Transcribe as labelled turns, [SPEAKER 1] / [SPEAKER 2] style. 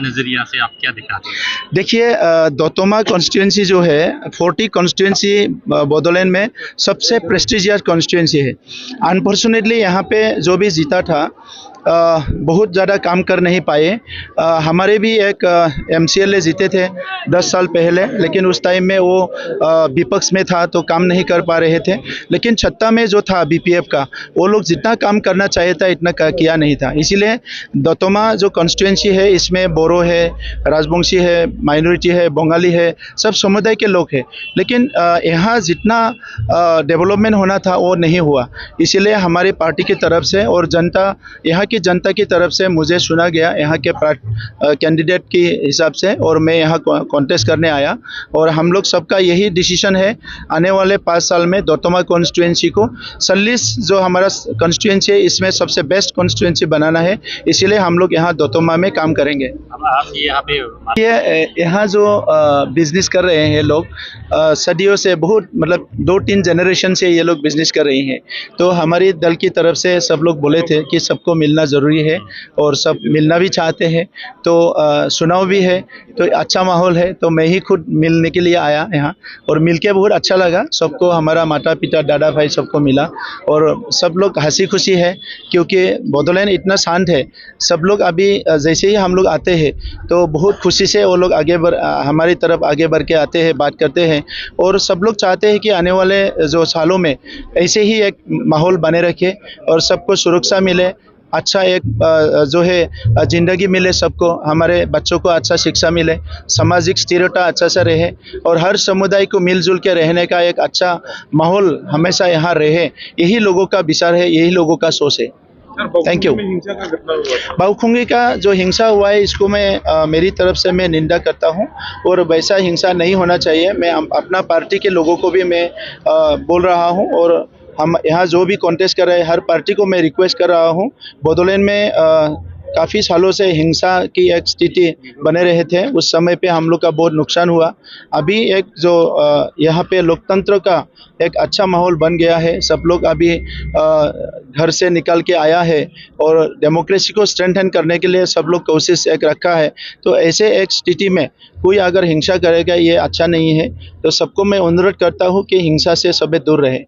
[SPEAKER 1] नज़रिया से आप क्या दिखाते हैं?
[SPEAKER 2] देखिए, दौतोमा कॉन्स्टिट्यूंसी जो है 40 कॉन्स्टिट्यूंसी बोडोलैंड में सबसे प्रेस्टिजियस कॉन्स्टिट्यूंसी है। अनफॉर्चुनेटली यहाँ पे जो भी जीता था बहुत ज़्यादा काम कर नहीं पाए। हमारे भी एक MCLA जीते थे 10 साल पहले, लेकिन उस टाइम में वो विपक्ष में था तो काम नहीं कर पा रहे थे। लेकिन छत्ता में जो था BPF का, वो लोग जितना काम करना चाहिए था इतना किया नहीं था। इसीलिए दौतोमा जो कॉन्स्टिट्यूंसी है इसमें बोरो है, राजवंशी है, माइनॉरिटी है, बंगाली है, सब समुदाय के लोग हैं। लेकिन यहाँ जितना डेवलपमेंट होना था वो नहीं हुआ। इसीलिए हमारी पार्टी की तरफ से और यहाँ की जनता की तरफ से मुझे चुना गया यहाँ के कैंडिडेट के हिसाब से, और मैं यहाँ कॉन्टेस्ट करने आया। और हम लोग सबका यही डिसीजन है, आने वाले 5 साल में दौतोमा कॉन्स्टिट्यूंसी को सल्लिस जो हमारा कॉन्स्टिट्यूंसी है इसमें सबसे बेस्ट कॉन्स्टिट्यूंसी बनाना है। इसीलिए हम लोग यहाँ दौतोमा में काम करेंगे।
[SPEAKER 1] अब आप यहाँ पे
[SPEAKER 2] यहाँ जो बिजनेस कर रहे हैं लोग सदियों से, बहुत मतलब 2-3 जनरेशन से ये लोग बिजनेस कर रही हैं। तो हमारी दल की तरफ से सब लोग बोले थे कि सबको मिलना ज़रूरी है और सब मिलना भी चाहते हैं। तो चुनाव भी है तो अच्छा माहौल है, तो मैं ही खुद मिलने के लिए आया यहाँ, और मिलके बहुत अच्छा लगा। सबको, हमारा माता पिता दादा भाई सबको मिला, और सब लोग हंसी खुशी है क्योंकि बोडोलैंड इतना शांत है। सब लोग अभी जैसे ही हम लोग आते हैं तो बहुत खुशी से वो लोग हमारी तरफ आगे बढ़ के आते हैं, बात करते हैं। और सब लोग चाहते हैं कि आने वाले जो सालों में ऐसे ही एक माहौल बने रखे और सबको सुरक्षा मिले, अच्छा एक जो है ज़िंदगी मिले सबको, हमारे बच्चों को अच्छा शिक्षा मिले, सामाजिक स्थिरता अच्छा से रहे, और हर समुदाय को मिलजुल के रहने का एक अच्छा माहौल हमेशा यहाँ रहे। यही लोगों का विचार है, यही लोगों का सोच है। Thank you. बाउखुंगी का जो हिंसा हुआ है इसको मैं मेरी तरफ से मैं निंदा करता हूँ, और वैसा हिंसा नहीं होना चाहिए। मैं अपना पार्टी के लोगों को भी मैं बोल रहा हूँ, और हम यहाँ जो भी कॉन्टेस्ट कर रहे हैं हर पार्टी को मैं रिक्वेस्ट कर रहा हूँ। बोडोलैंड में काफ़ी सालों से हिंसा की एक स्थिति बने रहे थे, उस समय पे हम लोग का बहुत नुकसान हुआ। अभी एक जो यहाँ पे लोकतंत्र का एक अच्छा माहौल बन गया है, सब लोग अभी घर से निकल के आया है, और डेमोक्रेसी को स्ट्रेंथन करने के लिए सब लोग कोशिश एक रखा है। तो ऐसे एक स्थिति में कोई अगर हिंसा करेगा ये अच्छा नहीं है। तो सबको मैं अनुरोध करता हूँ कि हिंसा से सभी दूर रहे।